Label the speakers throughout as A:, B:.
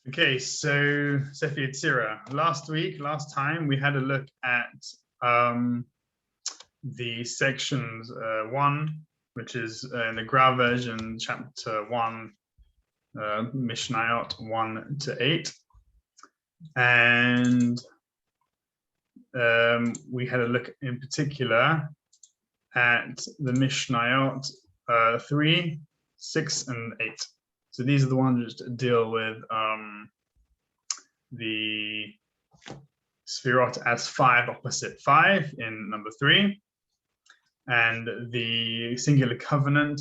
A: Okay, so Sefer Yetzirah. Last time we had a look at the sections 1, which is in the Gra version, chapter 1, Mishnayot 1 to 8, and we had a look in particular at the Mishnayot 3, 6, and 8. So these are the ones that deal with the Sefirot as 5 opposite 5 in number 3, and the singular covenant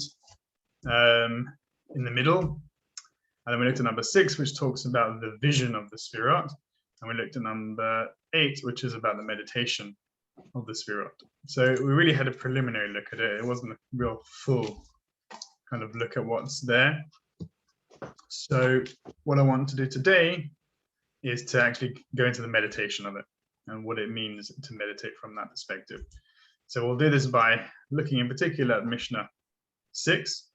A: in the middle. And then we looked at number 6, which talks about the vision of the Sefirot. And we looked at number 8, which is about the meditation of the Sefirot. So we really had a preliminary look at it. It wasn't a real full kind of look at what's there. So what I want to do today is to actually go into the meditation of it and what it means to meditate from that perspective. So we'll do this by looking in particular at Mishnah 6,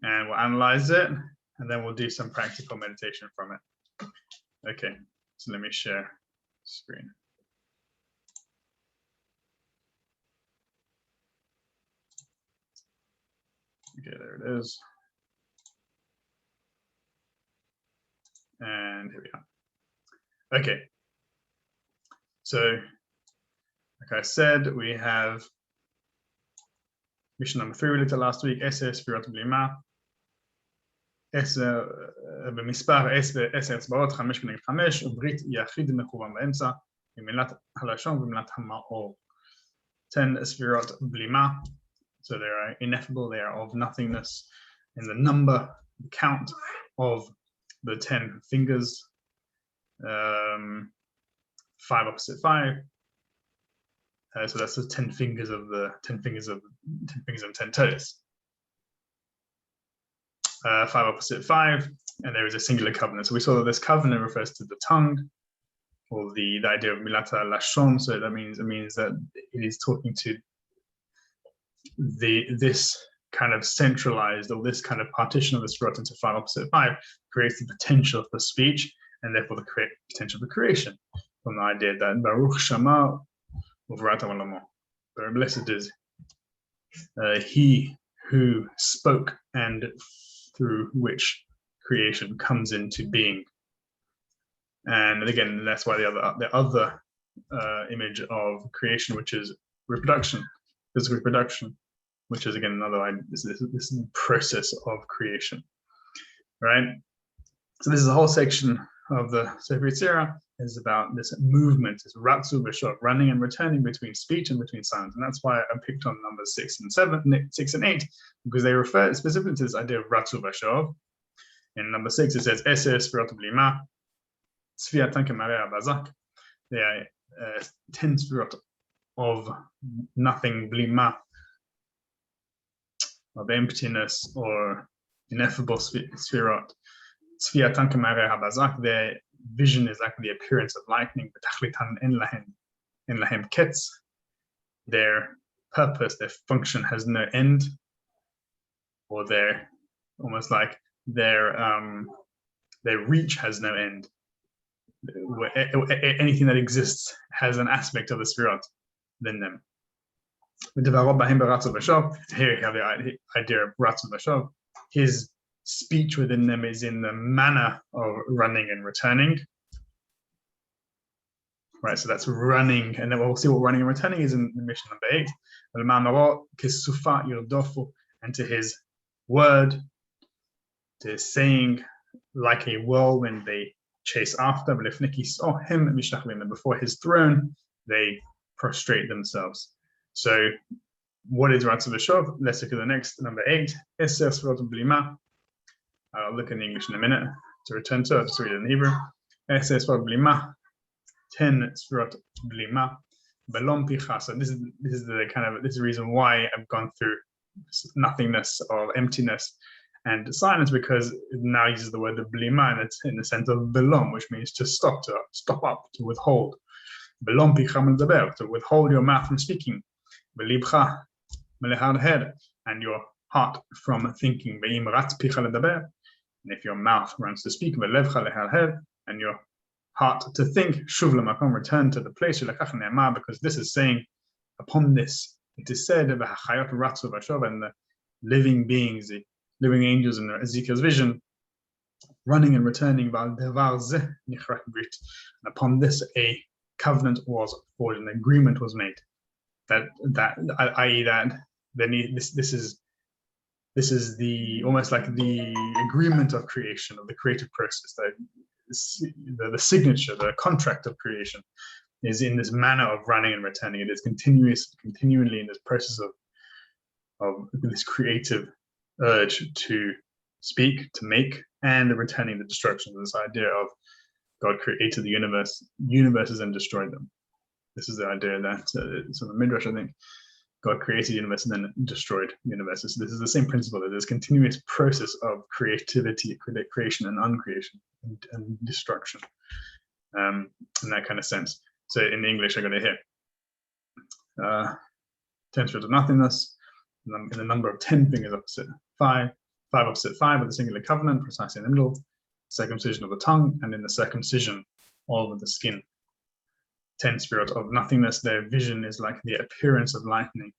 A: and we'll analyze it, and then we'll do some practical meditation from it. Okay, so let me share screen. Okay, there it is. And here we are. Okay. So, like I said, we have Mishnah number 3 we looked at last week. Eser Sefirot Blima. Eser במספר 10 אצבעות 5 כנגד 5 וברית יחיד מכוון באמצע במילת הלשון ובמילת המאור. 10 Sefirot Blima. So they are ineffable, they are of nothingness in the number, the count of the 10 fingers, 5 opposite 5. So that's the 10 fingers of the 10 fingers and 10 toes. 5 opposite 5, and there is a singular covenant. So we saw that this covenant refers to the tongue, or the idea of milata lashon. So that means that it is talking to this kind of centralized, or this kind of partition of the Sefirot into 5 opposite 5 creates the potential for speech, and therefore the potential for creation, from the idea that Baruch Shama Uvrat Olamah, very blessed is he who spoke and through which creation comes into being. And again, that's why the other image of creation, which is reproduction, physical reproduction, which is again another this process of creation, right? So this is a whole section of the Sefer Yetzirah is about this movement, this ratzu v'shov, running and returning between speech and between silence, and that's why I picked on numbers 6 and 8, because they refer specifically to this idea of ratzu v'shov. In number 6, it says Eser Sefirot Blima, Tzviatan Kemarei Bazak. They are 10 Sefirot of nothing, blima, of emptiness or ineffable Sefirot. Tzviatan Kemarei Bazak. Their vision is like the appearance of lightning. B'tachlitan en lahem ketz. Their purpose, their function has no end, or their almost like their reach has no end. Anything that exists has an aspect of the Sefirot than them. Here you have the idea of ratzu v'shov. His speech within them is in the manner of running and returning. Right, so that's running, and then we'll see what running and returning is in Mishnah number 8. And to his word, to his saying, like a whirlwind they chase after, but if Nikki saw him, before his throne, they prostrate themselves. So what is ratzu v'shov? Let's look at the next, number 8. Eser Sefirot Blima. I'll look in English in a minute to return to it. I'll just read it in Hebrew. Eser Sefirot Blima. 10 Sefirot Blima. Belom picha. So this is the reason why I've gone through nothingness or emptiness and silence, because it now uses the word of blima, and it's in the sense of belom, which means to stop up, to withhold. Belom picha medaber, to withhold your mouth from speaking. Belibcha melehadher, and your heart from thinking. Beim ratz picha ledaber, and if your mouth runs to speak, velevcha lehadher, and your heart to think, shuv lemakom, return to the place, because this is saying, upon this, it is said, and the living beings, the living angels in Ezekiel's vision, running and returning, and upon this a covenant was forged, an agreement was made. I.e. that this is the almost like the agreement of creation, of the creative process, the signature, the contract of creation is in this manner of running and returning. It is continually in this process of this creative urge to speak, to make, and the returning, the destruction. This idea of God created the universes and destroyed them. This is the idea that it's in the Midrash, I think. God created the universe and then destroyed universes. So this is the same principle, that there's a continuous process of creativity, creation and uncreation, and destruction, in that kind of sense. So in English, I got it here. 10 spheres of nothingness, in the number of 10 fingers opposite 5, 5 opposite 5 with the singular covenant, precisely in the middle, circumcision of the tongue, and in the circumcision of the skin. 10 spheres of nothingness, their vision is like the appearance of lightning.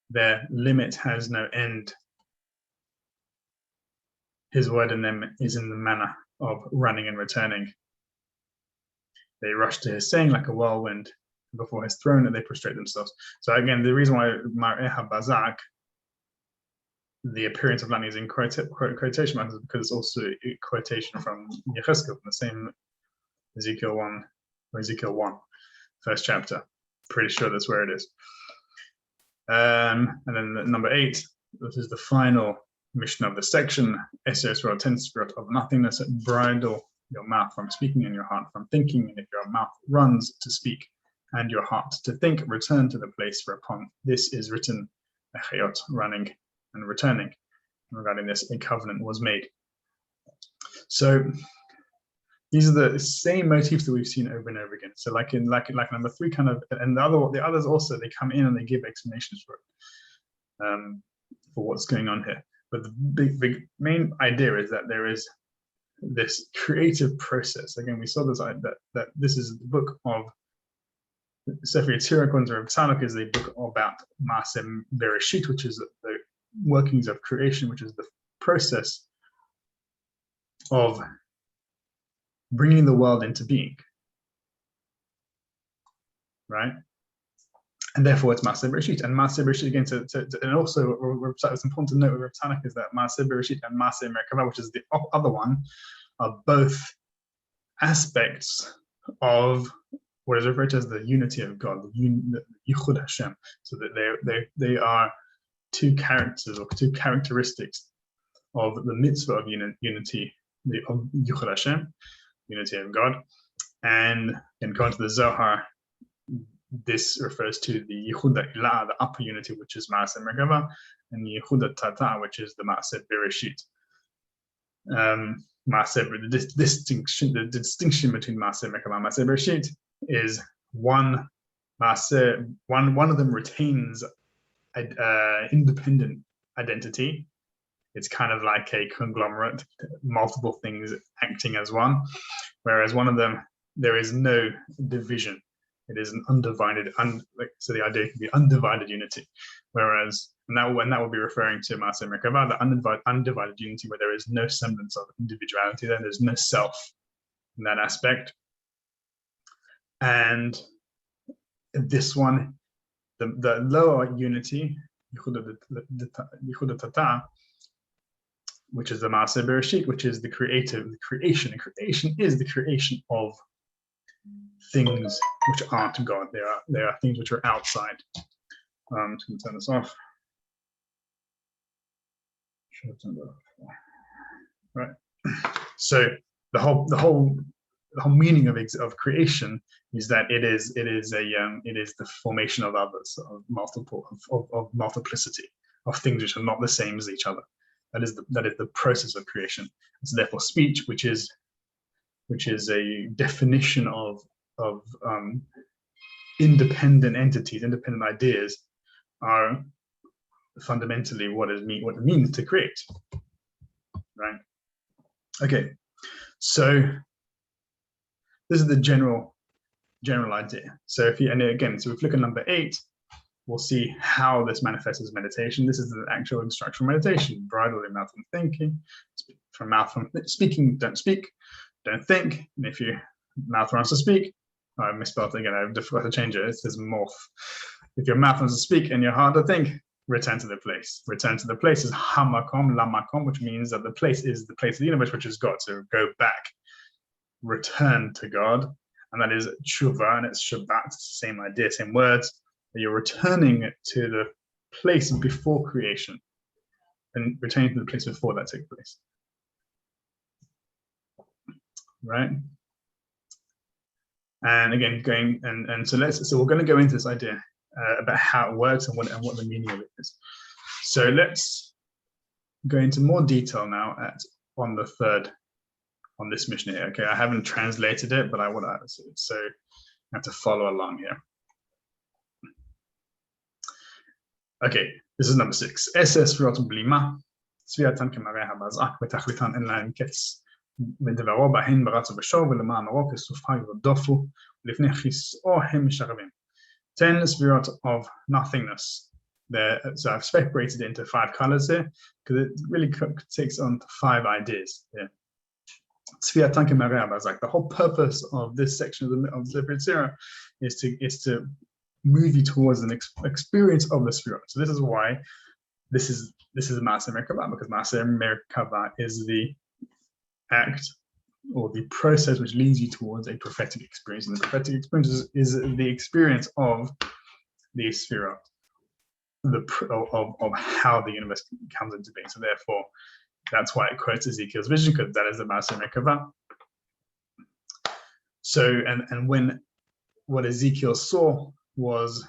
A: Their limit has no end. His word in them is in the manner of running and returning. They rush to his saying like a whirlwind before his throne, and they prostrate themselves. So again, the reason why Mar'eha Bazak, the appearance of lightning, is in quotation marks, is because it's also a quotation from Yechezkel, from the same Ezekiel 1, or Ezekiel 1, first chapter. Pretty sure that's where it is. And then number 8, this is the final Mishnah of the section. Esrei 10 spirit of nothingness, bridle your mouth from speaking and your heart from thinking. And if your mouth runs to speak and your heart to think, return to the place whereupon this is written, Echayot, running and returning. And regarding this, a covenant was made. So these are the same motifs that we've seen over and over again. So like number 3, kind of, and the others also, they come in and they give explanations for it, for what's going on here. But the big main idea is that there is this creative process. Again, we saw this that this is the book of Sefer Yetzirah, according to Reb Tzadok, is the book about Maaseh Bereshit, which is the workings of creation, which is the process of bringing the world into being, right? And therefore it's Maaseh Bereshit. And Maaseh Bereshit, again, and also what's important to note with Reb Tzadok is that Maaseh Bereshit and Maaseh Merkavah, which is the other one, are both aspects of what is referred to as the unity of God, the Yichud Hashem. So that they are two characters or two characteristics of the mitzvah of unity, of Yichud Hashem, unity of God. And according to the Zohar, this refers to the Yichud Ilah, the upper unity, which is Maaseh Merkavah, and the Yichud Tata, which is the Maaseh Bereshit. The distinction between Maaseh Merkavah and Maaseh Bereshit is one of them retains independent identity. It's kind of like a conglomerate, multiple things acting as one, whereas one of them, there is no division. It is an undivided, so the idea can be undivided unity. Whereas, and that will be referring to Maaseh Merkavah, the undivided unity, where there is no semblance of individuality, there's no self in that aspect. And this one, the lower unity, Yichud Tata, which is the Maaseh Bereshit, which is the creation. And creation is the creation of things which aren't God. They are things which are outside. I'm just going to turn this off. Right. So the whole meaning of creation is that it is the formation of others, of multiplicity, of things which are not the same as each other. That is the process of creation. And so therefore, speech, which is a definition of independent entities, independent ideas, are fundamentally what it means to create, right? Okay, so this is the general idea. So if you, and again, so if we look at number 8, we'll see how this manifests as meditation. This is the actual instruction for meditation. Bridle your mouth from thinking, from mouth from speaking, don't speak, don't think. And if your mouth wants to speak, I misspelled it again, I've forgot to change it. It says morph. If your mouth wants to speak and your heart to think, return to the place. Return to the place is hamakom, lamakom, which means that the place is the place of the universe, which is God. So go back, return to God. And that is tshuva, and it's shabbat, it's the same idea, same words. You're returning to the place before creation and returning to the place before that took place. Right? And again, so we're going to go into this idea about how it works and what the meaning of it is. So let's go into more detail now on this Mishnah here. Okay, I haven't translated it, but I want to, so you have to follow along here. Okay, this is number 6. SS Sfirot Blima, Sfiatan Kemare Habazak, Betachlitan en Laim Ketz, Medevaro Bahin Baratz Beshor, Velema Marok, Sufhag Dofu, Lifnei Chisohem Sharvim. 10 Sfirot of nothingness. So I've separated it into 5 colors here, because it really takes on 5 ideas here. Sfiatan Kemare Habazak. The whole purpose of this section of the Yetzirah is to move you towards an experience of the Sefirot. So this is why this is Ma'aseh Merkavah, because Ma'aseh Merkavah is the act or the process which leads you towards a prophetic experience. And the prophetic experience is the experience of the Sefirot, of how the universe comes into being. So therefore, that's why it quotes Ezekiel's vision, because that is the Ma'aseh Merkavah. So, and when what Ezekiel saw was,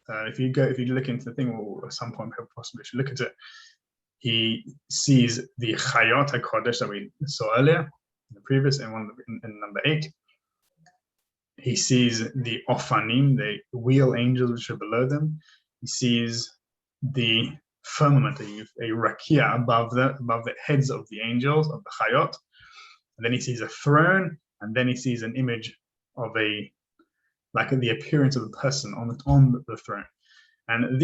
A: if you look into the thing, or at some point possibly should look at it, he sees the Chayot HaKodesh that we saw earlier, in the previous, in number 8. He sees the Ofanim, the wheel angels which are below them. He sees the firmament, a rakia above the heads of the angels, of the Chayot. And then he sees a throne, and then he sees an image of like the appearance of a person on the throne. And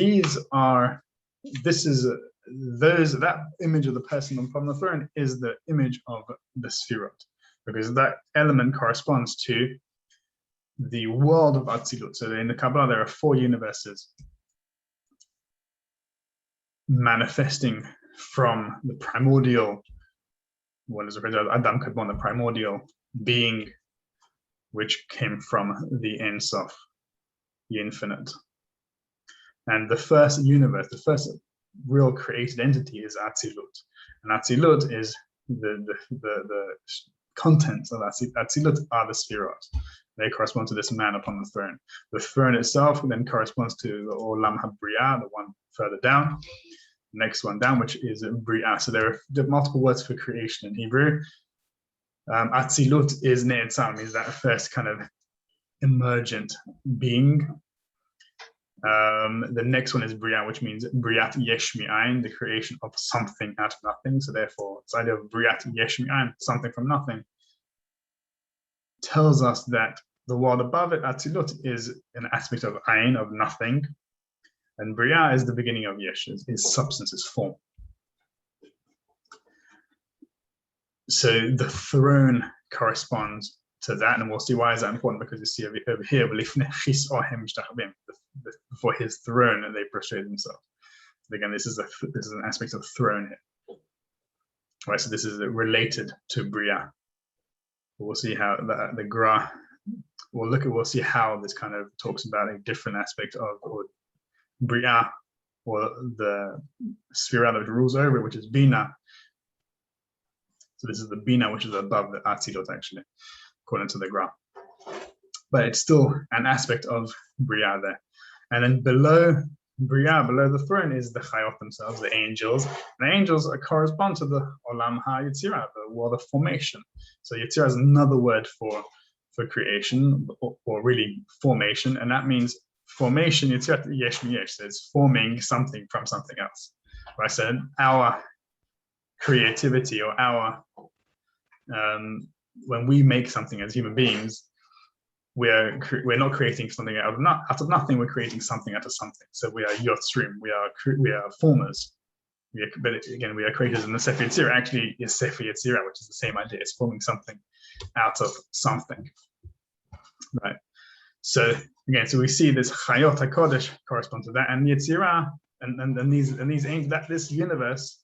A: that image of the person upon the throne is the image of the Sefirot, because that element corresponds to the world of Atzilut. So in the Kabbalah, there are 4 universes manifesting from the primordial, what is referred to as Adam Kadmon, the primordial being, which came from the Ein Sof, the infinite. And the first universe, the first real created entity is Atzilut. And Atzilut is the contents of Atzilut are the Sefirot. They correspond to this man upon the throne. The throne itself then corresponds to the Olam HaBriah, the one further down. Next one down, which is Briah. So there are multiple words for creation in Hebrew. Atzilut is Ne'etzam, is that first kind of emergent being. The next one is Briah, which means Briat Yesh Mi'ayin, the creation of something out of nothing. So therefore, this idea of Briat Yesh Mi'ayin, something from nothing, tells us that the world above it, Atzilut, is an aspect of Ayin, of nothing. And Briah is the beginning of Yesh, is substance, is form. So the throne corresponds to that, and we'll see why is that important, because you see over here, before his throne, and they prostrate themselves. So again, this is an aspect of throne here. Right, so this is related to Briah. We'll see how the Gra. We'll see how this kind of talks about a different aspect of Briah, or the Sefirah that rules over it, which is Bina. So this is the Bina, which is above the Atzilot, actually, according to the Gra. But it's still an aspect of Briah there. And then below Briah, below the throne, is the Chayot themselves, the angels. And the angels correspond to the Olam HaYetzirah, the world of formation. So Yetzirah is another word for creation, or really formation, and that means formation. Yetzirah yesh miyesh, so it's forming something from something else. Right? So our creativity, or our when we make something as human beings, we're not creating something out of nothing. We're creating something out of something. So we are Yetzirah. We are formers. But again, we are creators in the Sefer Yetzirah. Actually, is Sefer Yetzirah, which is the same idea. It's forming something out of something, right? So again, so we see this Chayot HaKodesh corresponds to that, and Yetzirah, and these aims, that this universe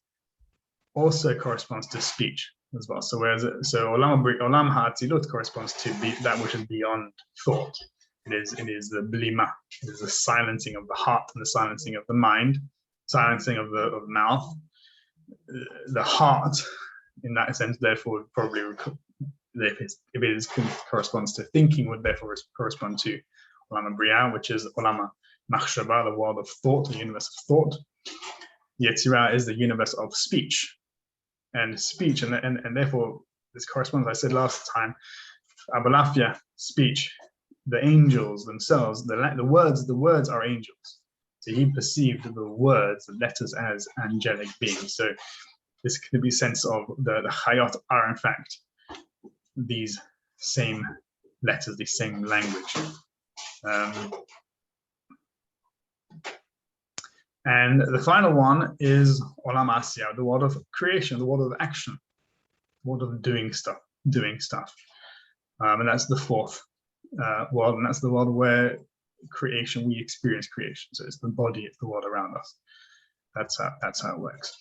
A: also corresponds to speech as well. So Olam HaAtzilut corresponds to that which is beyond thought. It is the blima. It is the silencing of the heart and the silencing of the mind, silencing of the mouth. The heart, in that sense, therefore, probably if it corresponds to thinking, would therefore correspond to Olam HaBriah, which is Olam HaMachshava, the world of thought, the universe of thought. Yetzirah is the universe of speech, and therefore this corresponds. I said last time, Abalafia, speech, the angels themselves, the words are angels. So he perceived the words, the letters, as angelic beings. So this could be sense of the Chayot are in fact these same letters, the same language. And the final one is Olam Asya, the world of creation, the world of action, the world of doing stuff. And that's the fourth world, and that's the world where creation, we experience creation. So it's the body, it's the world around us. That's how it works.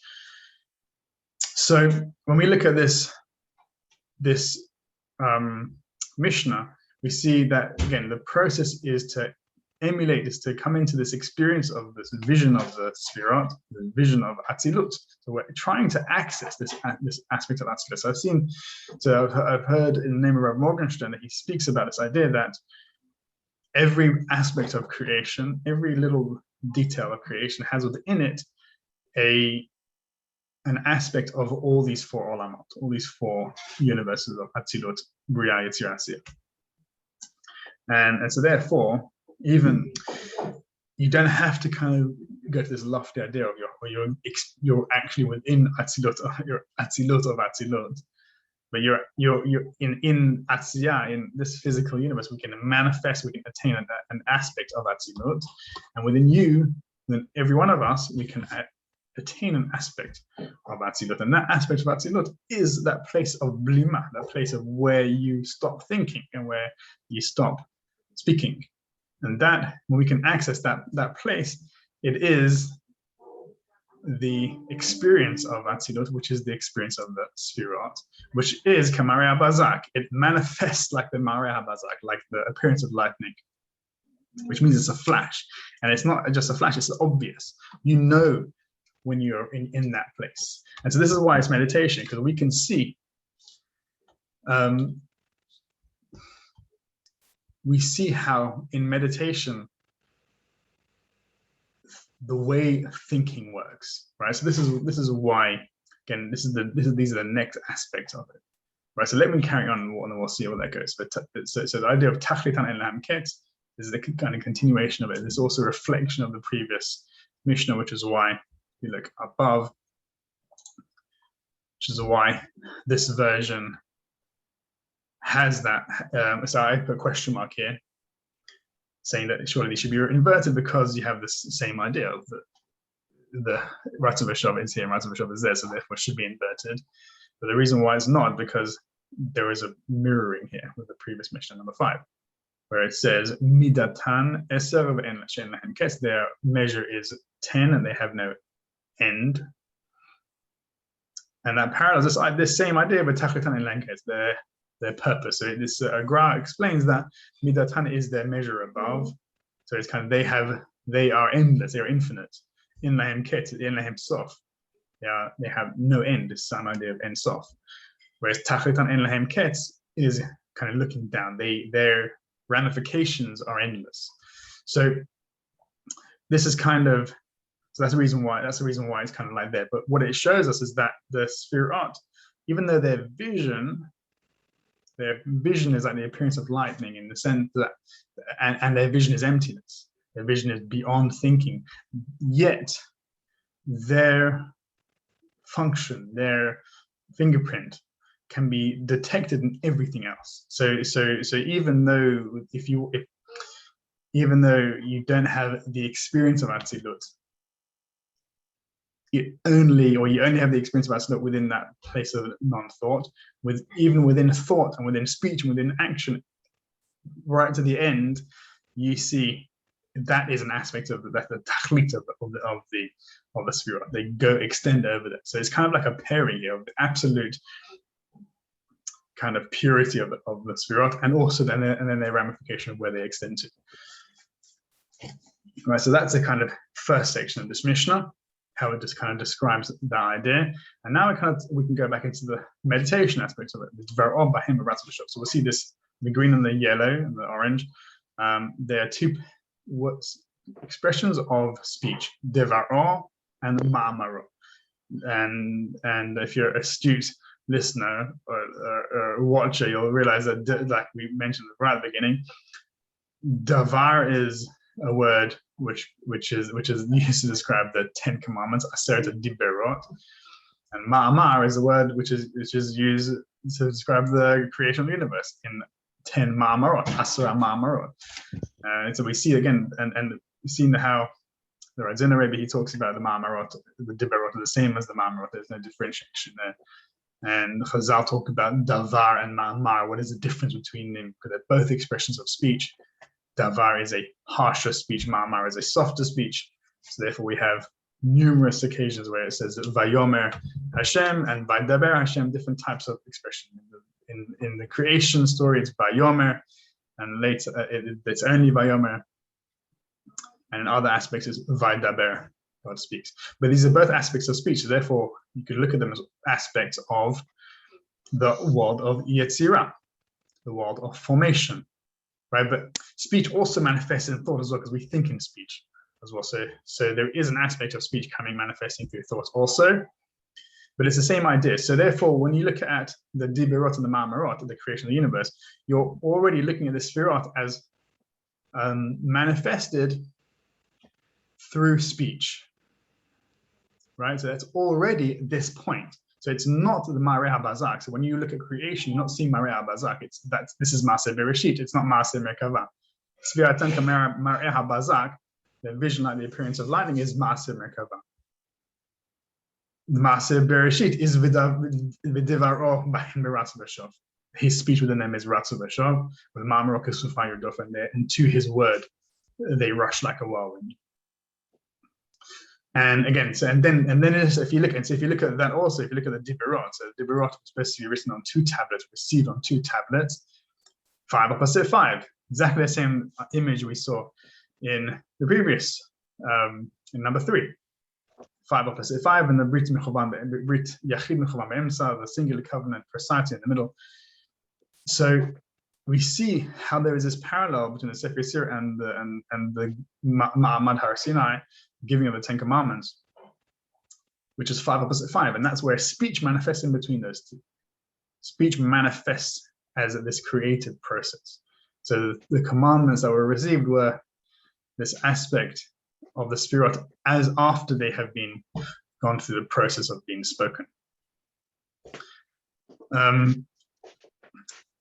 A: So when we look at this Mishnah, we see that again the process is to emulate, is to come into this experience of this vision of the Sefirot, the vision of Atzilut. So we're trying to access this aspect of Atzilut. So I've heard in the name of Rav Morgenstern that he speaks about this idea that every aspect of creation, every little detail of creation has within it an aspect of all these four olamot, all these four universes of Atzilut, Bria, Yetzirah, Asiyah. And so therefore, even you don't have to kind of go to this lofty idea of you're actually within Atzilut, you're Atzilut of Atzilut, but you're in Atziyah, in this physical universe. We can manifest, we can attain an aspect of Atzilut, and within you, then every one of us, we can attain an aspect of Atzilut, and that aspect of Atzilut is that place of blima, that place of where you stop thinking and where you stop speaking. And that, when we can access that place, it is the experience of Atzilut, which is the experience of the Sefirot, which is Kamarei HaBazak. It manifests like the Marei HaBazak, like the appearance of lightning, which means it's a flash. And it's not just a flash, it's obvious. You know when you're in that place. And so this is why it's meditation, because we can see we see how in meditation the way thinking works, right? So this is why, again, these are the next aspects of it, right? So let me carry on, and we'll see where that goes. But so the idea of tachlitan en lahamket is the kind of continuation of it. It's also a reflection of the previous Mishnah, which is why you look above, which is why this version has that. So I put a question mark here, saying that surely these should be inverted because you have this same idea of the Ratzah V'Shav is here and Ratzah V'Shav is there, so therefore it should be inverted. But the reason why it's not, because there is a mirroring here with the previous Mishnah number 5, where it says midatan eser ve'en she'en lahem kes. Their measure is 10 and they have no end. And that parallels this same idea of tachlitan en lahem kes, their purpose. So this Gra explains that midatan is their measure above. So it's kind of they are endless, they are infinite. In lahem ket, in lahem sof, they have no end. It's some idea of end sof. Whereas tachlitan en lahem ket is kind of looking down. Their ramifications are endless. So this is kind of, so that's the reason why it's kind of like that. But what it shows us is that the Sefirot, even though their vision is like the appearance of lightning, in the sense that, and their vision is emptiness. Their vision is beyond thinking. Yet their function, their fingerprint, can be detected in everything else. So even though even though you don't have the experience of Atzilut, you only have the experience of Atzilut within that place of non-thought, even within thought and within speech and within action, right to the end, you see that is an aspect of the tachlit of the Sefirot. They extend over that. So it's kind of like a pairing here of the absolute kind of purity of the Sefirot, and also then their ramification of where they extend to. Right, so that's a kind of first section of this Mishnah, how it just kind of describes that idea. And now we can go back into the meditation aspects of it. So we'll see this, the green and the yellow and the orange. There are two expressions of speech, devaro and ma'amaro. And if you're an astute listener or watcher, you'll realize that, like we mentioned right at the beginning, davar is a word which is used to describe the 10 Commandments, aseret diberot, and ma'amar is a word which is used to describe the creation of the universe in 10 ma'amarot, asera ma'amarot. So we see again, and we've seen how the Radzin Rebbe, he talks about the ma'amarot, the diberot are the same as the ma'amarot. There's no differentiation there. And Chazal talk about davar and ma'amar. What is the difference between them? Because they're both expressions of speech. Davar is a harsher speech, ma'amar is a softer speech. So therefore we have numerous occasions where it says Vayomer Hashem and Vaydaber Hashem, different types of expression. In the creation story, it's Vayomer, and later it's only Vayomer. And in other aspects, it's Vaydaber, God speaks. But these are both aspects of speech, so therefore you can look at them as aspects of the world of Yetzirah, the world of formation. Right, but speech also manifests in thought as well, because we think in speech as well. So there is an aspect of speech manifesting through thoughts also, but it's the same idea. So therefore, when you look at the Dibirot and the Ma'amarot, the creation of the universe, you're already looking at the Sefirot as manifested through speech. Right, so that's already this point. So it's not the Mareh HaBazak. So when you look at creation, you're not seeing Mareh HaBazak. This is Maaseh Bereshit. It's not Maaseh Merkava. Sviatan Kamera Mareh HaBazak, the vision like the appearance of lightning, is Maaseh Merkava. The Maaseh Bereshit is V'divaro B'hem Ratzu B'shov. His speech within them is Ratzu B'shov, with Ma'amaro Kesufay Yodof, and to his word they rush like a whirlwind. And again, if you look at that also, if you look at the Dibirot, so the Dibirot was supposed to be written on 2 tablets, received on 2 tablets, 5 opposite 5, exactly the same image we saw in the previous, in number 3, 5 opposite 5, and the Brit Yachid Mechovan Be'emsa, the singular covenant precisely in the middle. So we see how there is this parallel between the Sefer Yetzirah and the Ma'amad Har Sinai, giving of the 10 Commandments, which is 5 opposite 5, and that's where speech manifests in between those two. Speech manifests as this creative process. So the commandments that were received were this aspect of the Sefirot as after they have been gone through the process of being spoken.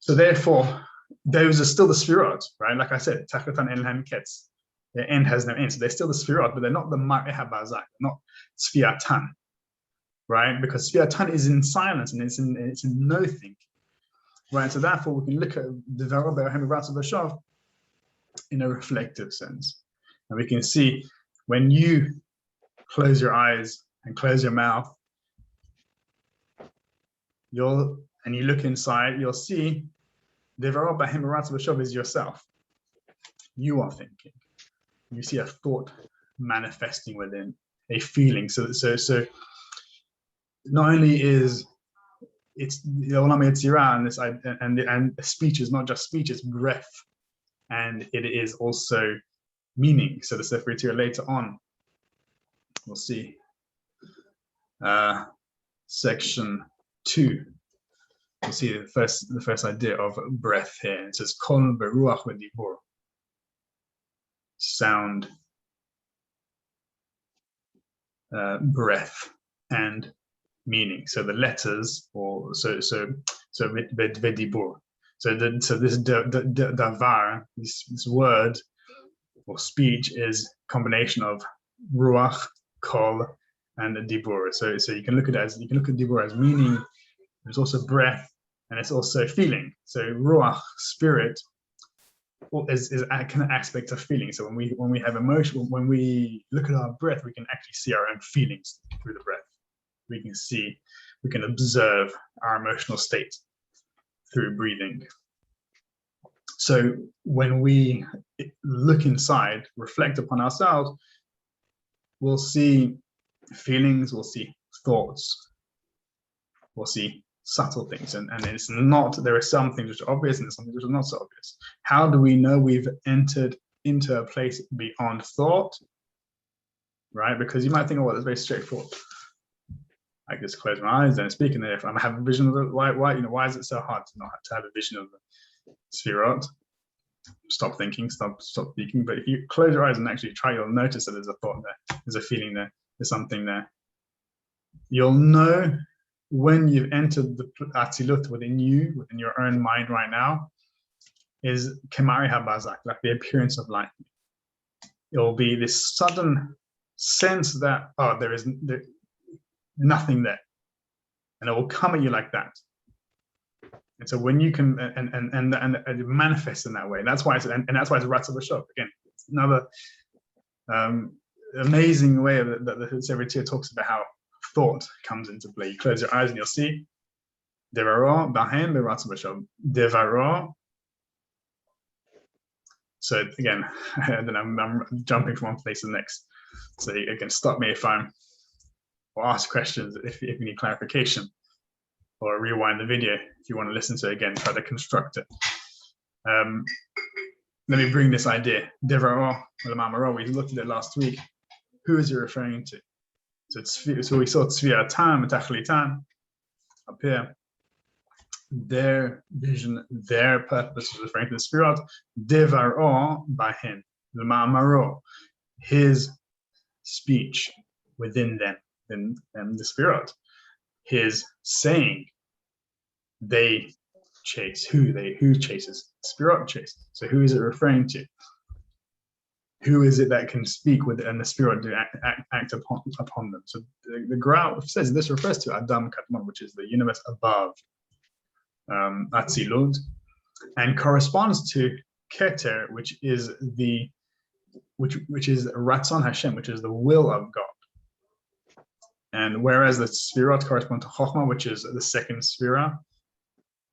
A: So therefore, those are still the Sefirot, right? Like I said, Tachatan En Lahem Ketz. Their end has no end. So they're still the Sefirot, but they're not the Mareh HaBazak, not Sfiatan, right? Because Sfiatan is in silence and it's in no thinking, right? So therefore, we can look at the Devarot Be'ohem Ratzu B'shov in a reflective sense. And we can see when you close your eyes and close your mouth, and you look inside, you'll see Devarot Be'ohem Ratzu B'shov is yourself. You are thinking. You see a thought manifesting within, a feeling. So not only is it's the Olam Yetzirah and speech is not just speech, it's breath, and it is also meaning. So the Sefer Yetzirah later on, we'll see section 2. We'll see the first idea of breath here. It says Kol beruach v'dibur. Sound, breath, and meaning. So the letters, or vedibur. So this davar, this word or speech, is a combination of ruach, kol, and dibur. So you can look at dibur as meaning. There's also breath, and it's also feeling. So ruach, spirit, is a kind of aspect of feeling. So when we have emotion, when we look at our breath, we can actually see our own feelings through the breath. We can observe our emotional state through breathing. So when we look inside, reflect upon ourselves, we'll see feelings, we'll see thoughts, we'll see subtle things, and it's not, there are some things which are obvious and some things which are not so obvious. How do we know we've entered into a place beyond thought? Right? Because you might think, oh, well, it's very straightforward. I just close my eyes and speak, and if I have a vision of it, why is it so hard to have a vision of the Sefirot? Stop thinking, stop speaking. But if you close your eyes and actually try, you'll notice that there's a thought there, there's a feeling there, there's something there. You'll know when you've entered the Atzilut within you, within your own mind right now, is Kemari Habazak, like the appearance of lightning. It will be this sudden sense that, oh, there is nothing there, and it will come at you like that. And so when you can, and it manifests in that way, that's why it's Ratza B'Shov. Again, it's another amazing way that the Sefer talks about how thought comes into play. You close your eyes and you'll see Devaro Bahem Ratza B'Shov. Devaro. So again, then I'm jumping from one place to the next. So you can stop me if or ask questions if you need clarification, or rewind the video if you want to listen to it again, try to construct it. Let me bring this idea. Devaro, we looked at it last week. Who is it referring to? So we saw Tzvia Tam, Tachlitan, up here. Their vision, their purpose was referring to the Sefirot. Devaro by him, L'ma'amaro, his speech within them, in the Sefirot. His saying, they chase. Who chases? Sefirot chase. So who is it referring to? Who is it that can speak with, and the Sefirot do act upon them? So the Gra says this refers to Adam Katman, which is the universe above Atzilut, and corresponds to Keter, which is Ratzon Hashem, which is the will of God. And whereas the Sefirot correspond to Chochmah, which is the second Sefirah,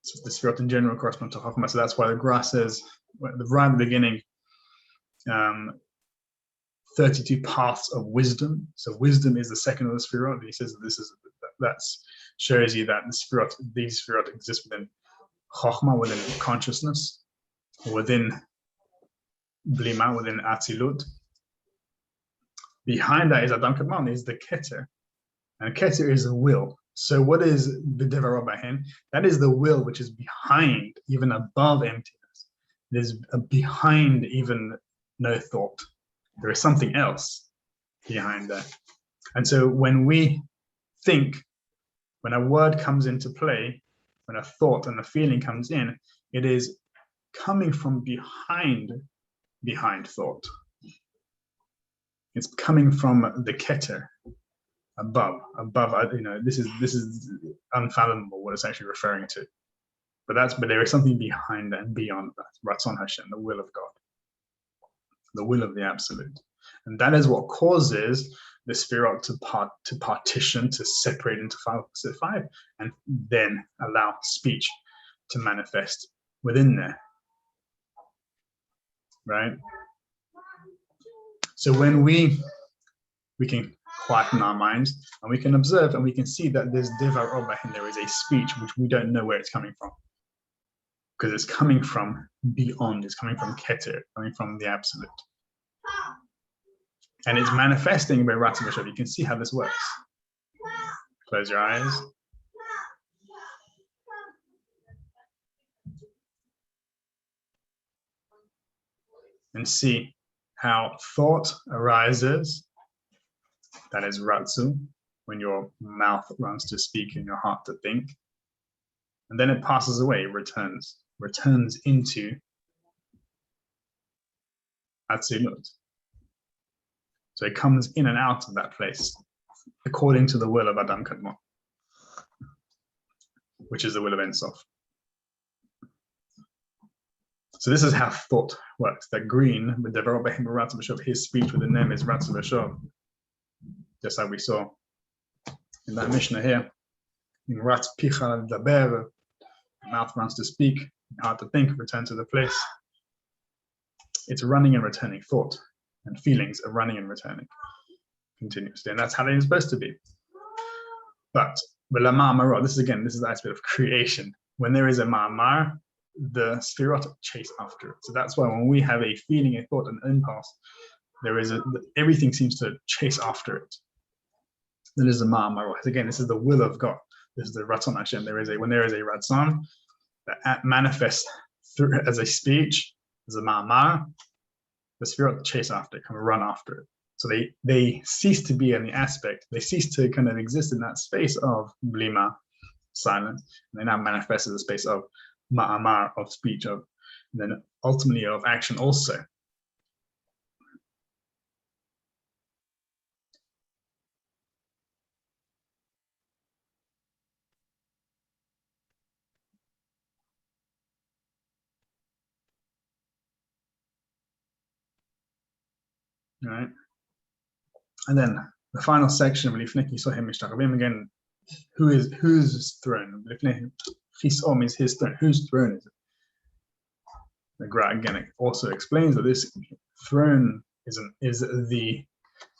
A: so the Sefirot in general correspond to Chochmah. So that's why the Gra says, right at the beginning, 32 paths of wisdom. So wisdom is the second of the Sefirot. He says that shows you that these Sefirot exist within Chochmah, within consciousness, within Blima, within Atzilut. Behind that is Adam Kadmon, is the Keter. And Keter is the will. So what is the Devaro Bahen? That is the will which is behind, even above emptiness. It is behind even no thought. There is something else behind that. And so when we think, when a word comes into play, when a thought and a feeling comes in, it is coming from behind thought. It's coming from the Keter, above. This is unfathomable what it's actually referring to. But there is something behind that and beyond that. Ratzon Hashem, the will of God, the will of the Absolute, and that is what causes the Sefirot to partition, to separate into five, and then allow speech to manifest within there. Right. So when we can quieten our minds and we can observe and we can see that there's Devar Obahin, there is a speech which we don't know where it's coming from. Because it's coming from beyond, it's coming from Keter, coming from the Absolute. And it's manifesting by Ratzon B'Shov. You can see how this works. Close your eyes. And see how thought arises. That is Ratzon. when your mouth runs to speak and your heart to think. And then it passes away, returns into Atzilut. So it comes in and out of that place according to the will of Adam Kadmon, which is the will of Ein Sof. So this is how thought works. That green, with his speech with the name is Ratz V'Shov, just like we saw in that Mishnah here. In Ratz Picha Daber, mouth runs to speak, heart to think, return to the place. It's running and returning. Thought and feelings are running and returning continuously, and that's how they're supposed to be. But this is the aspect of creation. When there is a ma'amar, the sphirot chase after it. So that's why when we have a feeling, a thought, an impulse, everything seems to chase after it. There is a ma'amar. Again, this is the will of God. This is the Ratzon Hashem. When there is a Ratzon that manifests through as a speech, as a ma'amar, the sphirot chase after it, kind of run after it. So they cease to be in the aspect, they cease to kind of exist in that space of blima, silence, and they now manifest as a space of ma'amar, of speech, and then ultimately of action also. All right. And then the final section, again, whose throne? Chisom is his throne. Whose throne is it? The Gra again also explains that this throne is the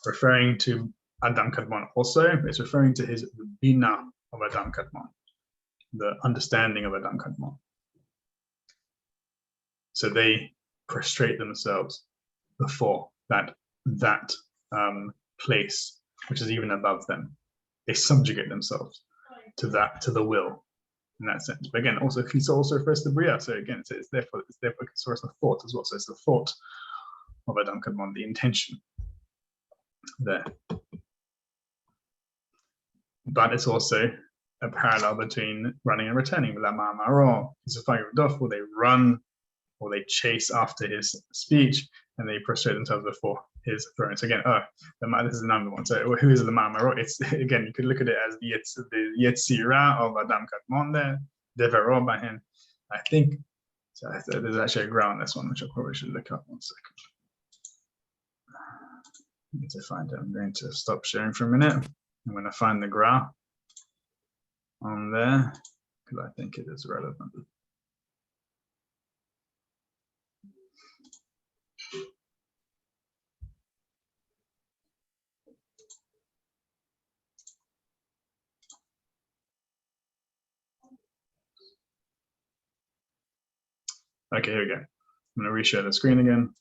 A: referring to Adam Kadmon. Also, it's referring to his bina of Adam Kadmon, the understanding of Adam Kadmon. So they prostrate themselves before that place, which is even above them. They subjugate themselves to the will, in that sense. But again, also Chisa also refers to Bria. So again, it's therefore a source of thought as well. So it's the thought of Adam Kadmon, the intention there. But it's also a parallel between running and returning. Or they run or they chase after his speech and they prostrate themselves before his throne. So again, this is another one. So who is the Ma'amaro? It's again, you could look at it as the Yetzirah of Adam Kadmon there, Devero by him. I think so. There's actually a gra on this one, which I probably should look up. 1 second. I need to find it. I'm going to stop sharing for a minute. I'm going to find the gra on there because I think it is relevant. Okay, here we go. I'm going to reshare the screen again.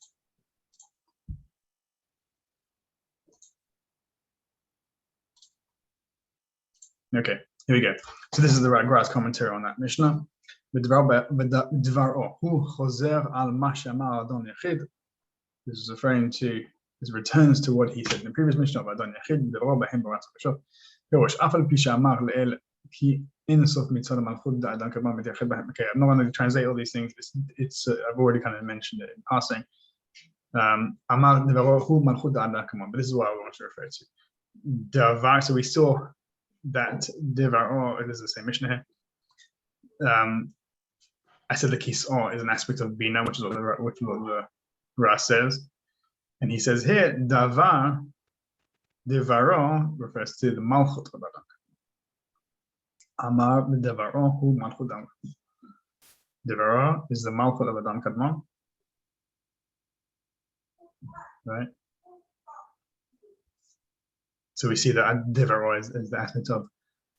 A: Okay, here we go. So this is the Gra's commentary on that Mishnah. This is referring to his returns to what he said in the previous Mishnah of Adon Yachid. Okay, I'm not going to translate all these things. I've already kind of mentioned it in passing. But this is what I want to refer to. Davar, so we saw that Devar, it is the same Mishnah here. I said the Kis'o is an aspect of Bina, which is what the Ra says. And he says here, Davar, Devaro refers to the Malchut of Adam. Amar Devaro hu Malchut Adam. Devaro is the Malchut of Adam Kadmon. Right? So we see that Devaro is the aspect of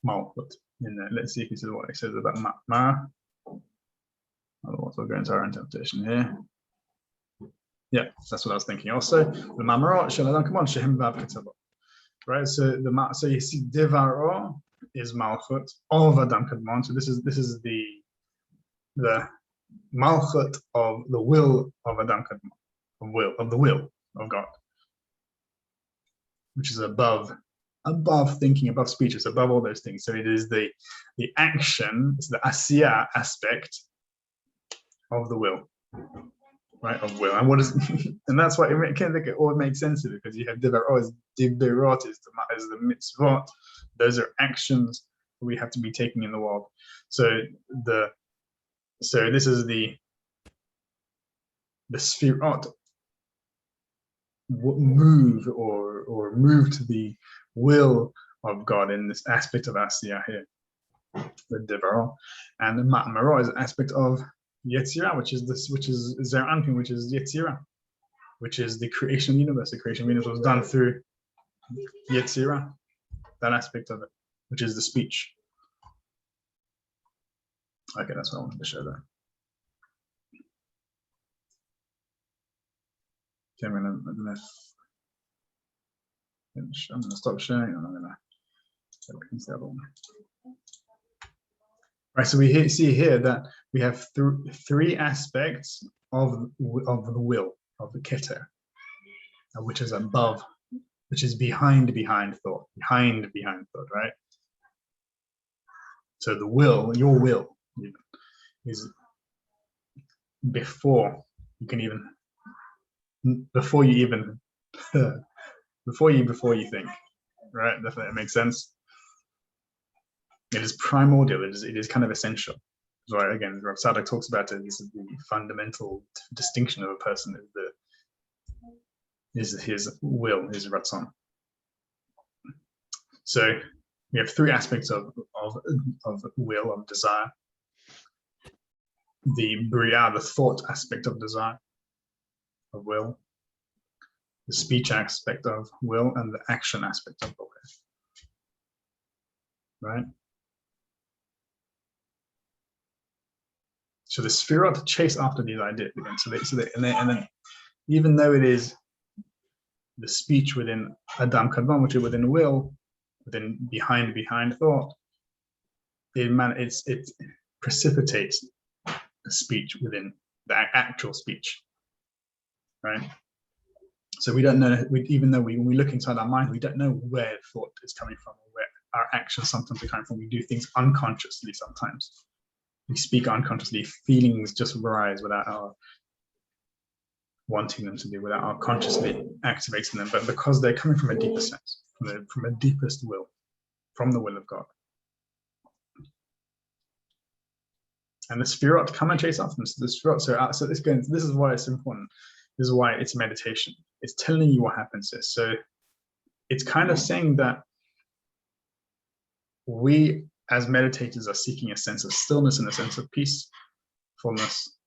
A: Malchut in there. Let's see if this is what it says about Ma. Otherwise, we'll go into our interpretation here. Yeah, that's what I was thinking. Also, the Mamaro shel Adam Kadmon shehem vav ketavo. Right. So you see, Devaro is Malchut of Adam Kadmon. So this is the Malchut of the will of Adam Kadmon, of the will of God, which is above above thinking, above speech, it's above all those things. So it is the action, it's the asiyah aspect of the will, right? Of will. And what is, and that's why it all makes sense of it, because you have diberot is the mitzvot. Those are actions we have to be taking in the world. So this is the sefirot move or move to the will of God in this aspect of Asiyah here, the Devarah, and the Ma'amara is an aspect of Yetzirah, which is Zeranpin, which is Yetzirah, which is the creation of the universe. The creation of the universe was done through Yetzirah, that aspect of it, which is the speech. Okay, that's what I wanted to show there. Okay, I'm gonna stop sharing, and I'm gonna the other one. Right, so we see here that we have three aspects of the will, of the keter, which is above, which is behind thought, right? So the will, your will, is before you can even, before you think, right? That makes sense. It is primordial. It is kind of essential. So again, Rav Tzadok talks about it. This is the fundamental distinction of a person is his will, his ratzon. So we have three aspects of will, of desire. The bria, the thought aspect of desire, of will. The speech aspect of will, and the action aspect of will. Right? So the sefirot chase after these ideas again. And then even though it is the speech within Adam Kadmon, which is within will, within behind thought, it precipitates a speech within the actual speech, right? So we don't know, even though when we look inside our mind, we don't know where thought is coming from, or where our actions sometimes are coming from. We do things unconsciously sometimes. We speak unconsciously. Feelings just arise without our wanting them to do, without our consciously activating them, but because they're coming from a deeper sense, from a deepest will, from the will of God. And the sefirot come and chase after them. So the sefirot, so this is why it's important. This is why it's meditation. It's telling you what happens here. So it's kind of saying that we as meditators are seeking a sense of stillness and a sense of peacefulness.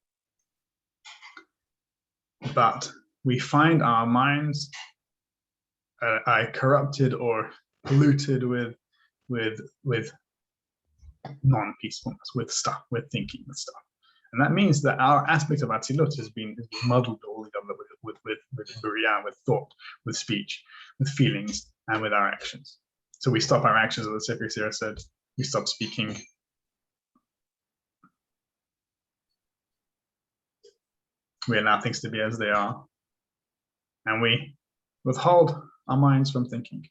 A: But we find our minds are corrupted or polluted with non-peacefulness, with thinking, with stuff. And that means that our aspect of Atzilut has been muddled all together with Buriah, with thought, with speech, with feelings, and with our actions. So we stop our actions, as the Sefer Yetzirah said, we stop speaking. We allow things to be as they are. And we withhold our minds from thinking.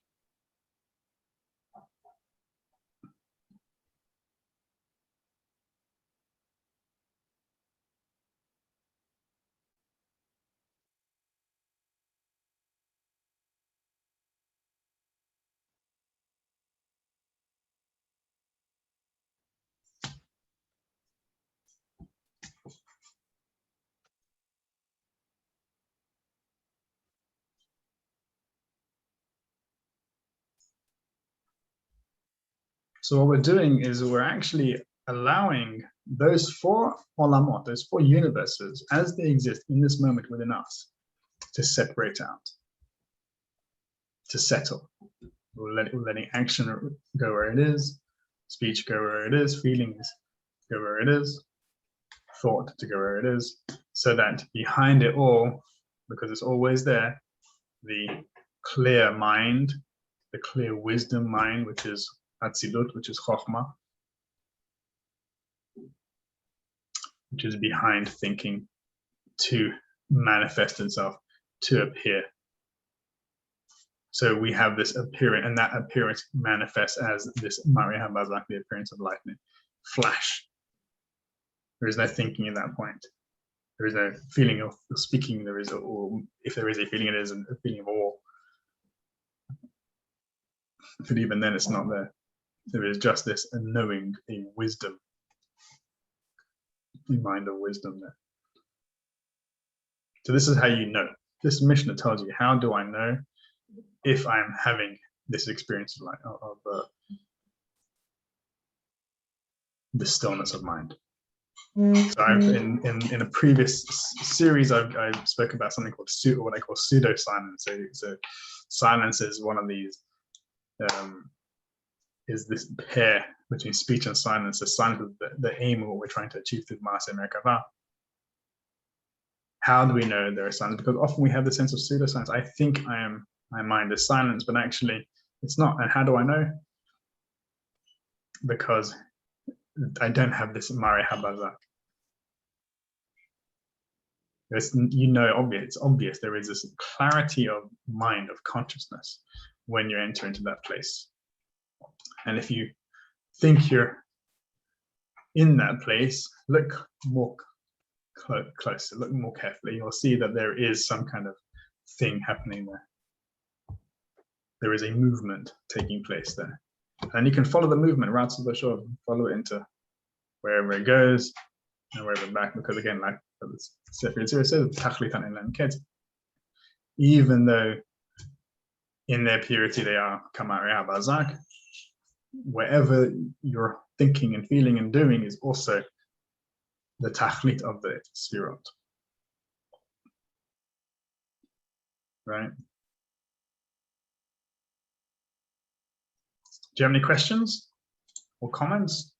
A: So what we're doing is we're actually allowing those four olamot, those four universes, as they exist in this moment within us, to separate out, to settle. We're letting action go where it is, speech go where it is, feelings go where it is, thought to go where it is, so that behind it all, because it's always there, the clear mind, the clear wisdom mind, which is Atzilut, which is Chokhmah, which is behind thinking, to manifest itself, to appear. So we have this appearance, and that appearance manifests as this Mari Habazak, the appearance of lightning, flash. There is no thinking at that point. There is no feeling of speaking. There is, or if there is a feeling, it is a feeling of awe. But even then, it's not there. There is just this a knowing, a wisdom, a mind of wisdom there. So this is how you know. This Mishnah tells you, how do I know if I'm having this experience of the stillness of mind? So in a previous series, I spoke about something called what I call pseudo silence. So silence is one of these. Is this pair between speech and silence? The silence is the aim of what we're trying to achieve through Maaseh Merkava. How do we know there is silence? Because often we have the sense of pseudo silence. I think my mind is silence, but actually it's not. And how do I know? Because I don't have this Mari Habazak. It's obvious. There is this clarity of mind, of consciousness, when you enter into that place. And if you think you're in that place, look more closer, look more carefully. You'll see that there is some kind of thing happening there. There is a movement taking place there. And you can follow the movement, routes of the shore, follow it into wherever it goes and wherever back, because again, like Sefer says, even though in their purity they are Kamari Habazak, wherever you're thinking and feeling and doing is also the tachlit of the Sfirot. Right? Do you have any questions or comments?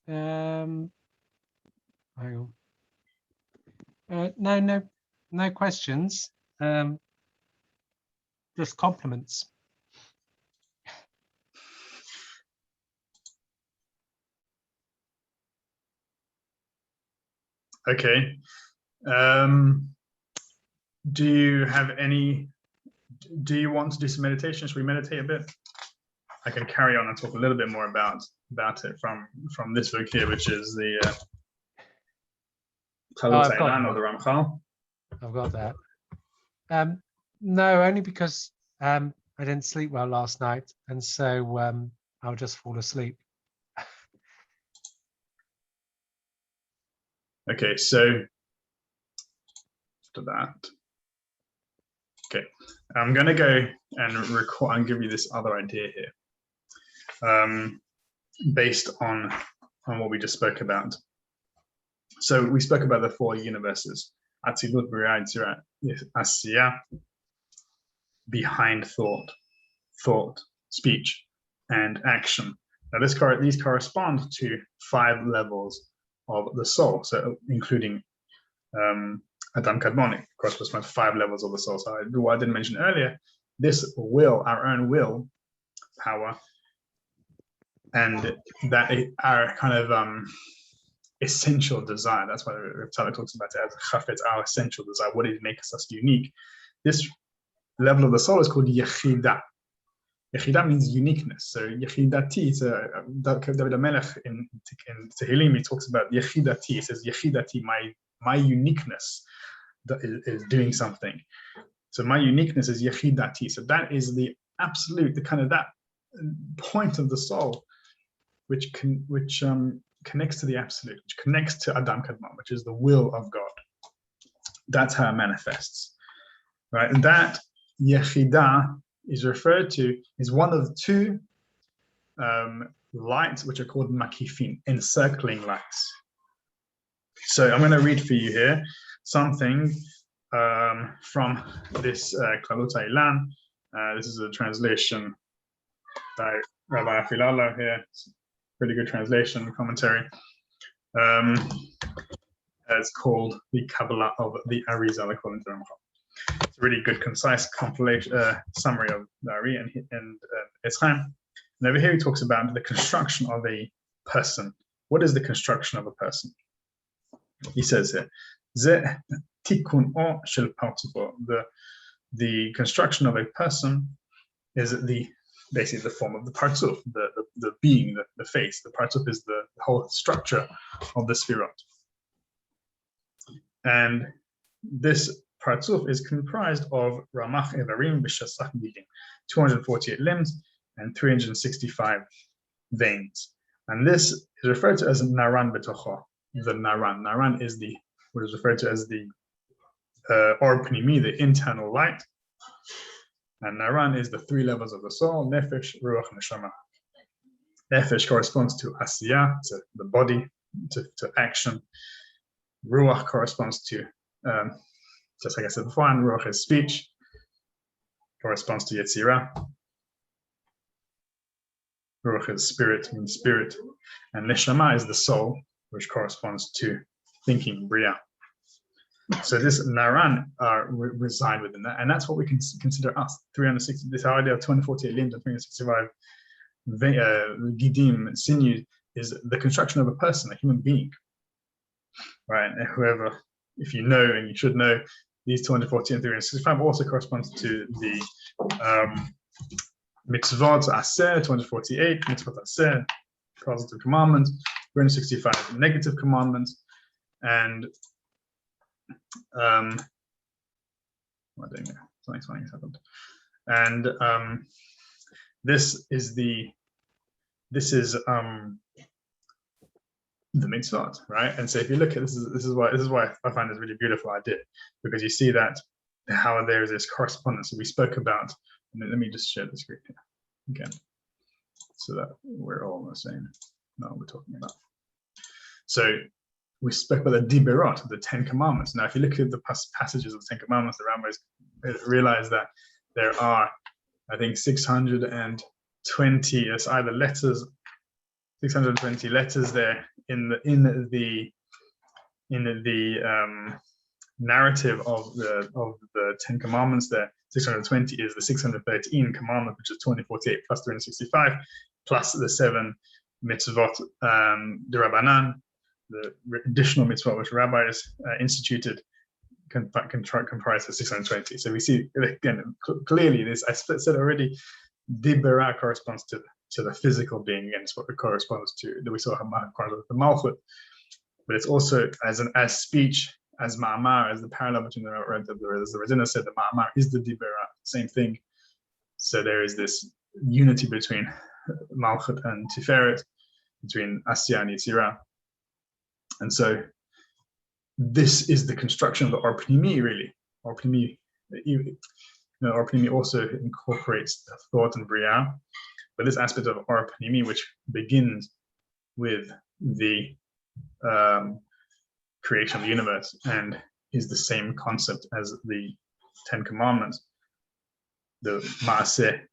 B: Hang on. No questions. Just compliments.
A: Okay. Do you want to do some meditation? Should we meditate a bit? I can carry on and talk a little bit more about it from this book here, which is the
B: I've got
A: or the Ramchal.
B: I've got that. No, only because I didn't sleep well last night, and so I'll just fall asleep.
A: Okay, so after that, okay, I'm going to go and record and give you this other idea here, based on what we just spoke about. So we spoke about the four universes: Atzilut, Bria, Yetzirah, Asiya, behind thought, speech, and action. Now, these correspond to 5 levels of the soul, so including Adam Kadmonic corresponds to 5 levels of the soul. So what I didn't mention earlier, this will, our own will power, and that our kind of essential desire. That's why Yetzirah talks about it as chafetz, our essential desire, what it makes us unique. This level of the soul is called Yechidah. Yechidah means uniqueness. So Yechidati, David HaMelech in Tehillim, he talks about Yechidati. He says, Yechidati, my uniqueness is doing something. So my uniqueness is Yechidati. So that is the absolute, the kind of that point of the soul, which connects to the absolute, which connects to Adam Kadmon, which is the will of God. That's how it manifests, right? And that Yechidah is referred to is one of 2 lights which are called makifin, encircling lights. So I'm going to read for you here something from this Kabbalah Ilan. This is a translation by Rabbi Afilala here. It's pretty good translation, commentary. It's called the Kabbalah of the Aries, according to Ramchal. It's a really good, concise compilation summary of the Ari and Yetzirah. And over here he talks about the construction of a person. What is the construction of a person? he says here, Ze tikkun o shel partufo. The construction of a person is basically the form of the partuf, the being, the face. The partuf is the whole structure of the sfirot. And this partuf is comprised of ramach evarim v'shasach gidim, 248 limbs and 365 veins. And this is referred to as naran betocho. The naran. Naran is what is referred to as the or pnimi, the internal light. And naran is the 3 levels of the soul: nefesh, ruach, neshama. Nefesh corresponds to asiyah, to the body, to action. Ruach corresponds to, just like I said before, and ruach is speech, corresponds to Yetzirah. Ruach is spirit, means spirit. And neshama is the soul, which corresponds to thinking, bria. So this naran reside within that, and that's what we can consider us. 360. This idea of 248 limbs and 365 gidim, sinews, is the construction of a person, a human being, right? And whoever, if you know, and you should know, these 240 and 365 also corresponds to the mitzvot aseh, 248 mitzvot aseh, positive commandments, 365 negative commandments, and what doing there? Something has happened. And this is the mitzvot, right? And so if you look at this is why I find this really beautiful idea, because you see that how there is this correspondence. So we spoke about. Let me just share the screen here again, so that we're all on the same. No, we're talking about. So we spoke about the diberot, the 10 commandments. Now, if you look at the passages of the 10 commandments, the rabbis realize that there are, I think, 620 as either letters, 620 letters there in the narrative of the 10 commandments. There, 620 is the 613 commandment, which is 248 plus 365, plus the 7 mitzvot d'Rabbanan, the additional mitzvah which rabbis instituted, comprise of 620. So we see again clearly this. I said already, dibera corresponds to the physical being, and it's what it corresponds to that we saw the malchut, but it's also as speech, as ma'amar, as the parallel between the Razina said, the ma'amar is the dibera, same thing. So there is this unity between malchut and tiferet, between asiyah and Yetzirah. And so this is the construction of the Orpnimi, really. Orpnimi, Orpnimi also incorporates the thought and bria, but this aspect of Orpnimi, which begins with the creation of the universe and is the same concept as the 10 commandments. The Maaseh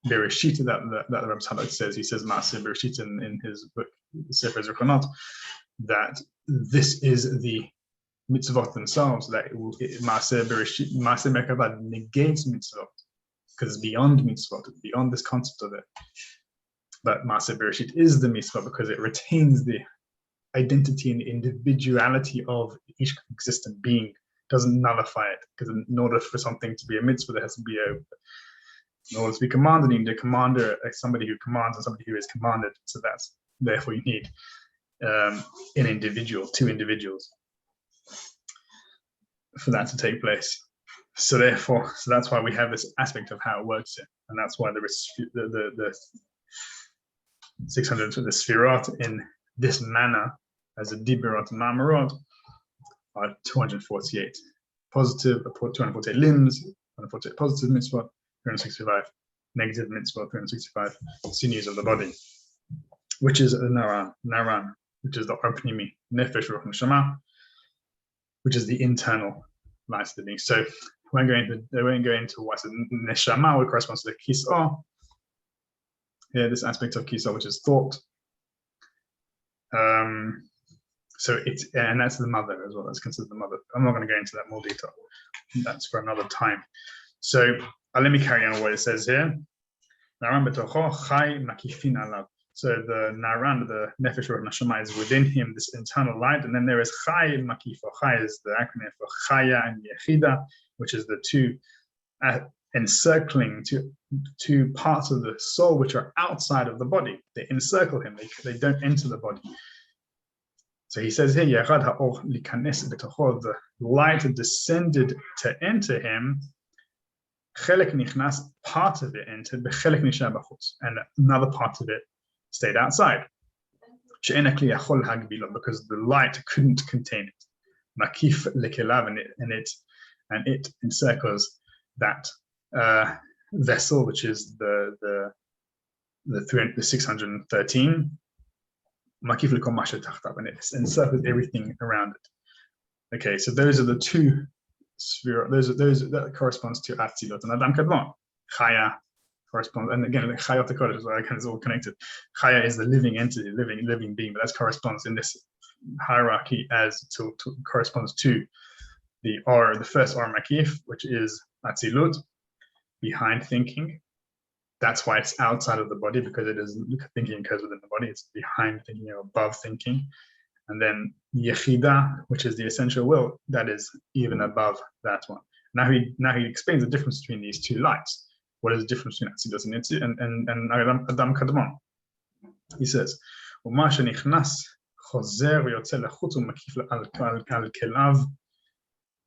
A: Bereshit that the Rebbe Tzadok says, he says Maaseh Bereshit in his book Sefer Zechronot, that this is the mitzvot themselves, that Maaseh Bereshit, Maaseh Merkava negates mitzvot, because it's beyond mitzvot, it's beyond this concept of it. But Maaseh Bereshit is the mitzvah because it retains the identity and individuality of each existent being, doesn't nullify it, because in order for something to be a mitzvah, there has to be in order to be commanded, you need a commander, somebody who commands and somebody who is commanded. So that's therefore you need an individual, 2 individuals for that to take place. So therefore, that's why we have this aspect of how it works here, and that's why the 600 the sfirot in this manner as a diberot and mamarot are 248 positive, 248 limbs, 248 positive mitzvot, 365 negative mitzvot, 365 sinews of the body, which is the naran, which is the orpnimi, nefesh, ruach, neshama, which is the internal life of the being. So they won't go into what's the neshama, which corresponds to the kis'ah. Here, this aspect of kis'ah, which is thought. So and that's the mother as well. That's considered the mother. I'm not going to go into that more detail. That's for another time. So let me carry on what it says here. So the Naran, the Nefesh or Neshama, is within him, this internal light, and then there is Chai and Makif. Chai is the acronym for Chaya and Yechida, which is the two encircling two parts of the soul which are outside of the body. They encircle him, they don't enter the body. So he says here, Yarad ha'or likanes b'tocho, the light descended to enter him. Chelek nichnas, part of it entered, b'chelek nishar b'chutz, and another part of it stayed outside. She'ena kli yachol hagbilo, because the light couldn't contain it. Makif lekelav, and it encircles that vessel, which is the 613. Makif lekol mashe tachtav, and it encircles everything around it. Okay, so those are the two sphere. Those that corresponds to Atzilot and Adam Kadmon. Chaya corresponds, and again, Chayot HaKodesh is again, it's all connected. Chaya is the living entity, living being, but that corresponds in this hierarchy as to corresponds to the first Or Makif, which is Atzilut, behind thinking. That's why it's outside of the body, because it is thinking occurs within the body. It's behind thinking or above thinking. And then Yechida, which is the essential will, that is even above that one. Now he explains the difference between these two lights. What is the difference between Atzilus and Adam Kadmon? He says, "U'ma shenichnas chozer v'yotze lechutz u'makif al kelav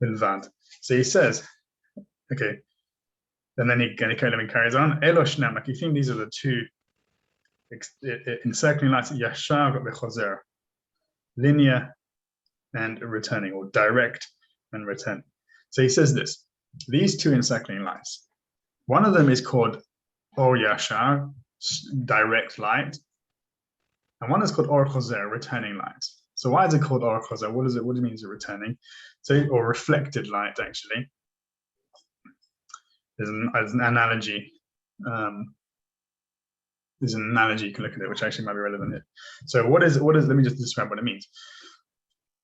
A: bilvad." So he says, okay, and then he carries on. Elo shnei makifim. These are the two encircling lights. Yashar v'chozer, linear and returning, or direct and returning. So he says this: these two encircling lights. One of them is called Or Yashar, direct light, and one is called Or Chozer, returning light. So why is it called Or Chozer? What do it mean, returning? So, or reflected light, actually. There's an analogy. There's an analogy you can look at it, which actually might be relevant here. So what is? Let me just describe what it means.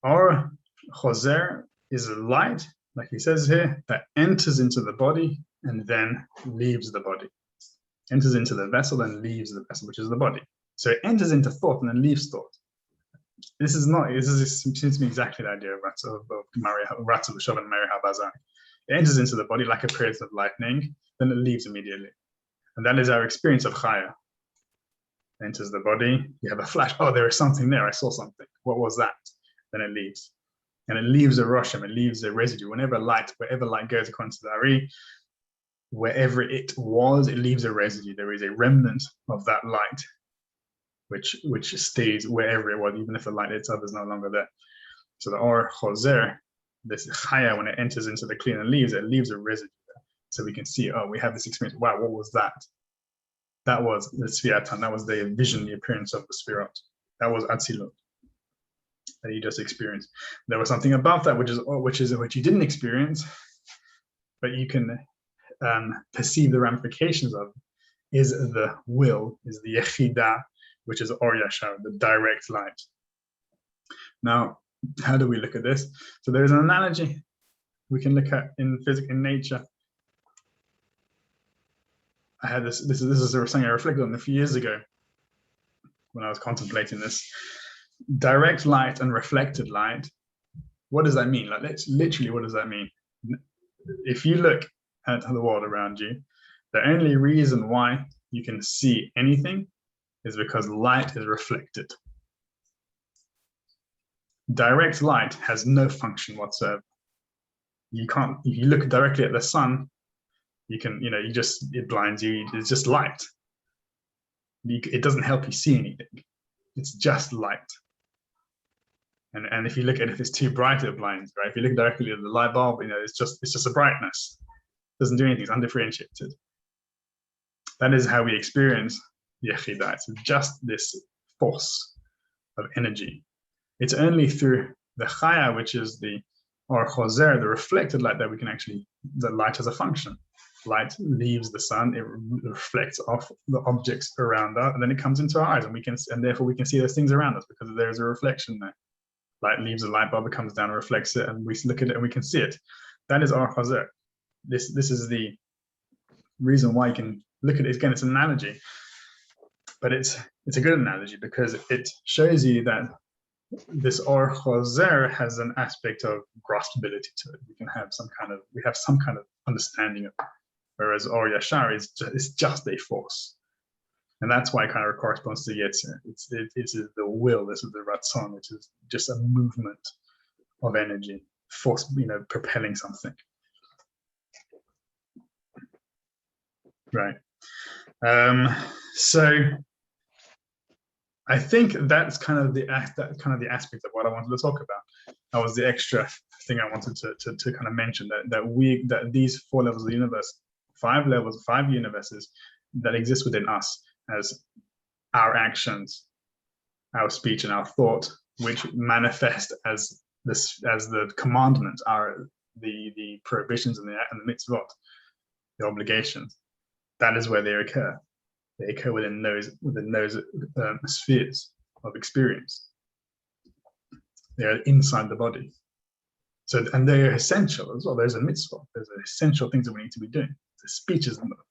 A: Or Chozer is a light, like he says here, that enters into the body and then leaves the body. Enters into the vessel and leaves the vessel, which is the body. So it enters into thought and then leaves thought. This seems to be exactly the idea of Ratzav L'Shov and Mary Habazak. It enters into the body like a period of lightning, then it leaves immediately. And that is our experience of Chaya. Enters the body, you have a flash, oh, there is something there, I saw something. What was that? Then it leaves. And it leaves a rosham, it leaves a residue. Wherever light goes according to the Aries, wherever it was, it leaves a residue. There is a remnant of that light, which stays wherever it was, even if the light itself is no longer there. So the Or Chozer, this Chaya, when it enters into the clean and leaves, it leaves a residue there. So we can see, oh, we have this experience. Wow, what was that? That was the Sfiatan. That was the vision, the appearance of the Sfirot. That was Atzilut that you just experienced. There was something above that, which you didn't experience, but you can perceive the ramifications of, is the will, is the Yechida, which is Or Yashar, the direct light. Now, how do we look at this? So there is an analogy we can look at in physics, in nature. I had this is something I reflected on a few years ago when I was contemplating this. Direct light and reflected light, what does that mean? Like, literally, what does that mean? If you look at the world around you, the only reason why you can see anything is because light is reflected. Direct light has no function whatsoever. You can't, if you look directly at the sun, you can, it blinds you, it's just light. It doesn't help you see anything. It's just light. And if you look at it, if it's too bright, it blinds, right? If you look directly at the light bulb, it's just a brightness. It doesn't do anything, it's undifferentiated. That is how we experience Yechidah. It's just this force of energy. It's only through the Chaya, which is the Or Chozer, the reflected light, that we can the light has a function. Light leaves the sun, it reflects off the objects around us, and then it comes into our eyes, and therefore we can see those things around us because there's a reflection there. Light leaves a light bulb, it comes down and reflects it, and we look at it and we can see it. That is Or Chozer. This is the reason why you can look at it. Again, it's an analogy. But it's a good analogy because it shows you that this Or Choser has an aspect of graspability to it. We have some kind of understanding of it, whereas Or Yashar is just a force, and that's why it kind of corresponds to Yetzirah. It's the will. This is the Ratzon, which is just a movement of energy, force, propelling something. Right. So I think that's kind of the aspect of what I wanted to talk about. That was the extra thing I wanted to kind of mention, that these 4 levels of the universe, 5 universes that exist within us as our actions, our speech, and our thought, which manifest as the commandments, are the prohibitions and the mitzvot, the obligations. That is where they occur. They occur within those spheres of experience. They are inside the body. So, and they are essential as well. There's a mitzvah. There's essential things that we need to be doing. So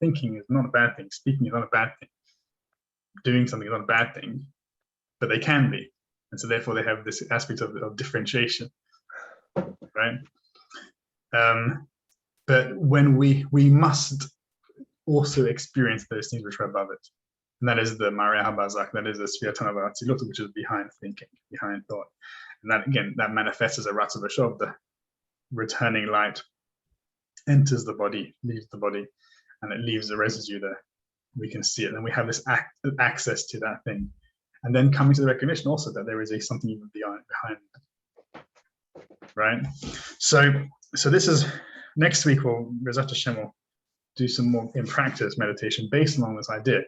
A: thinking is not a bad thing. Speaking is not a bad thing. Doing something is not a bad thing, but they can be. And so therefore they have this aspect of differentiation, right? But when we must also experience those things which are above it. And that is the Maria Habazak, that is the Sviatana Vatzilut, which is behind thinking, behind thought. And that, again, that manifests as a Ratzav Shov, the returning light enters the body, leaves the body, and it leaves the residue there. We can see it, and we have this access to that thing. And then coming to the recognition also that there is something even behind it. Right? So this is, next week, Rezat Hashem will do some more in practice meditation based on this idea,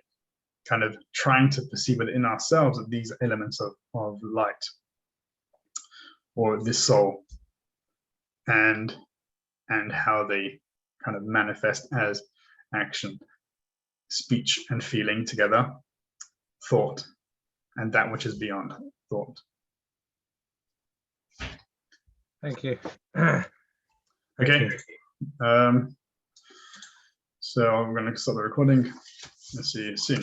A: kind of trying to perceive within ourselves that these elements of light or this soul and how they kind of manifest as action, speech, and feeling together, thought, and that which is beyond thought.
B: Thank you.
A: Okay. So I'm going to stop the recording and see you soon.